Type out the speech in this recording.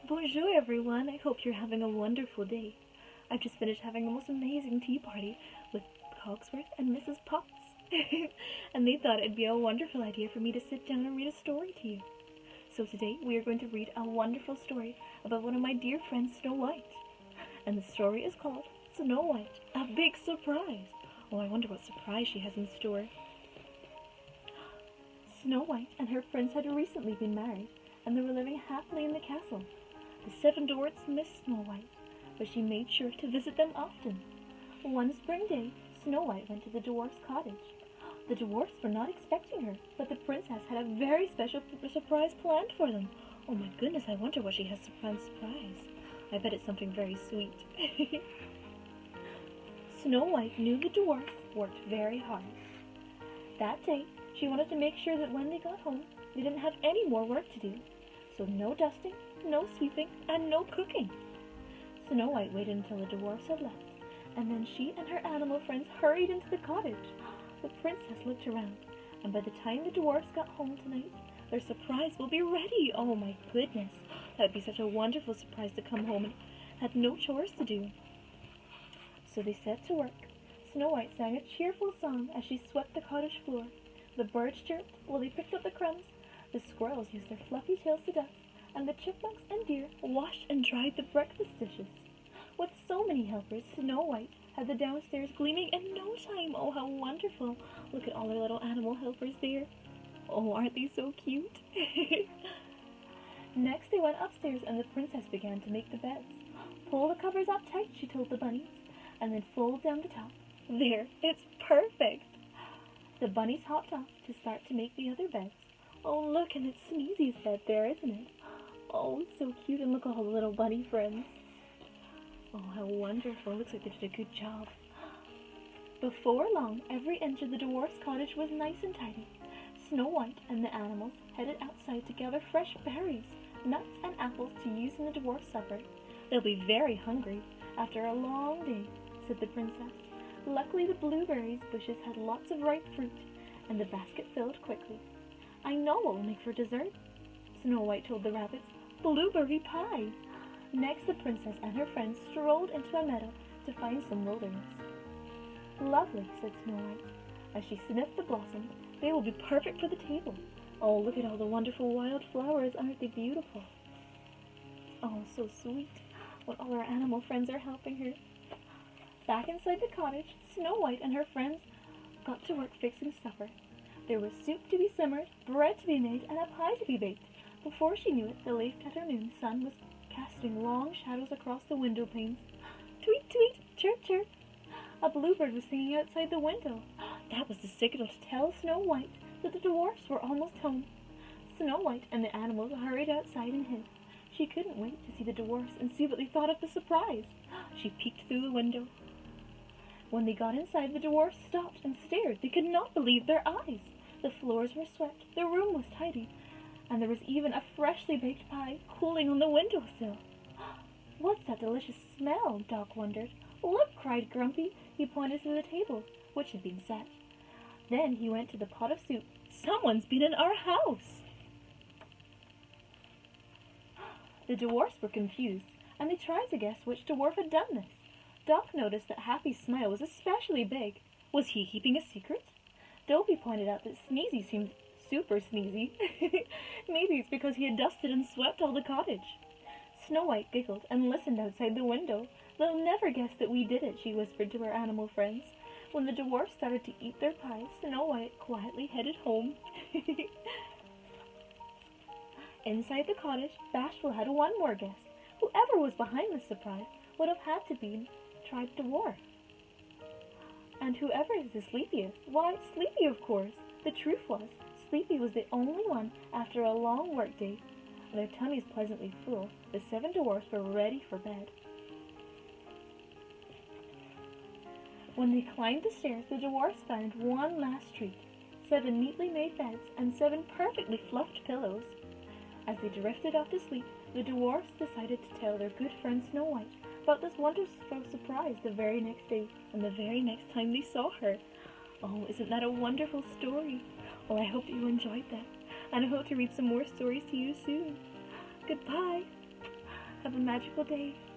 Bonjour everyone, I hope you're having a wonderful day. I've just finished having the most amazing tea party with Cogsworth and Mrs. Potts. And they thought it'd be a wonderful idea for me to sit down and read a story to you. So today we are going to read a wonderful story about one of my dear friends, Snow White. And the story is called Snow White, A Big Surprise. Oh, I wonder what surprise she has in store. Snow White and her prince had recently been married, and they were living happily in the castle. The 7 dwarfs missed Snow White, but she made sure to visit them often. One spring day, Snow White went to the dwarfs' cottage. The dwarfs were not expecting her, but the princess had a very special surprise planned for them. Oh my goodness, I wonder what she has planned surprise. I bet it's something very sweet. Snow White knew the dwarfs worked very hard. That day, she wanted to make sure that when they got home, they didn't have any more work to do. So no dusting, no sweeping, and no cooking. Snow White waited until the dwarfs had left, and then she and her animal friends hurried into the cottage. The princess looked around, and by the time the dwarfs got home tonight, their surprise will be ready. Oh my goodness, that would be such a wonderful surprise to come home and had no chores to do. So they set to work. Snow White sang a cheerful song as she swept the cottage floor. The birds chirped while they picked up the crumbs. The squirrels used their fluffy tails to dust, and the chipmunks and deer washed and dried the breakfast dishes. With so many helpers, Snow White had the downstairs gleaming in no time. Oh, how wonderful! Look at all her little animal helpers there. Oh, aren't they so cute? Next they went upstairs and the princess began to make the beds. Pull the covers up tight, she told the bunnies, and then fold down the top. There, it's perfect! The bunnies hopped off to start to make the other beds. Oh, look, and it's Sneezy's bed there, isn't it? Oh, it's so cute, and look at all the little bunny friends. Oh, how wonderful. Looks like they did a good job. Before long, every inch of the dwarf's cottage was nice and tidy. Snow White and the animals headed outside to gather fresh berries, nuts, and apples to use in the dwarf's supper. They'll be very hungry after a long day, said the princess. Luckily, the blueberries bushes had lots of ripe fruit, and the basket filled quickly. I know what we'll make for dessert, Snow White told the rabbits. Blueberry pie! Next, the princess and her friends strolled into a meadow to find some wilderness. Lovely, said Snow White. As she sniffed the blossoms, they will be perfect for the table. Oh, look at all the wonderful wild flowers. Aren't they beautiful? Oh, so sweet when all her animal friends are helping her. Back inside the cottage, Snow White and her friends got to work fixing supper. There was soup to be simmered, bread to be made, and a pie to be baked. Before she knew it, the late afternoon sun was casting long shadows across the window panes. Tweet, tweet, chirp, chirp. A bluebird was singing outside the window. That was the signal to tell Snow White that the dwarfs were almost home. Snow White and the animals hurried outside and hid. She couldn't wait to see the dwarfs and see what they thought of the surprise. She peeked through the window. When they got inside, the dwarfs stopped and stared. They could not believe their eyes. The floors were swept, the room was tidy, and there was even a freshly baked pie cooling on the windowsill. What's that delicious smell? Doc wondered. Look, cried Grumpy. He pointed to the table, which had been set. Then he went to the pot of soup. Someone's been in our house! The dwarfs were confused, and they tried to guess which dwarf had done this. Doc noticed that Happy's smile was especially big. Was he keeping a secret? Dopey pointed out that Sneezy seemed super sneezy. Maybe it's because he had dusted and swept all the cottage. Snow White giggled and listened outside the window. They'll never guess that we did it, she whispered to her animal friends. When the dwarfs started to eat their pie, Snow White quietly headed home. Inside the cottage, Bashful had one more guess. Whoever was behind the surprise would have had to be tried dwarf. And whoever is the sleepiest? Why, Sleepy, of course. The truth was, Sleepy was the only one after a long work day. Their tummies pleasantly full, the 7 dwarfs were ready for bed. When they climbed the stairs, the dwarfs found one last treat, 7 neatly made beds and 7 perfectly fluffed pillows. As they drifted off to sleep, the dwarfs decided to tell their good friend Snow White about this wonderful surprise the very next day and the very next time they saw her. Oh, isn't that a wonderful story? Well, I hope that you enjoyed that, and I hope to read some more stories to you soon. Goodbye! Have a magical day.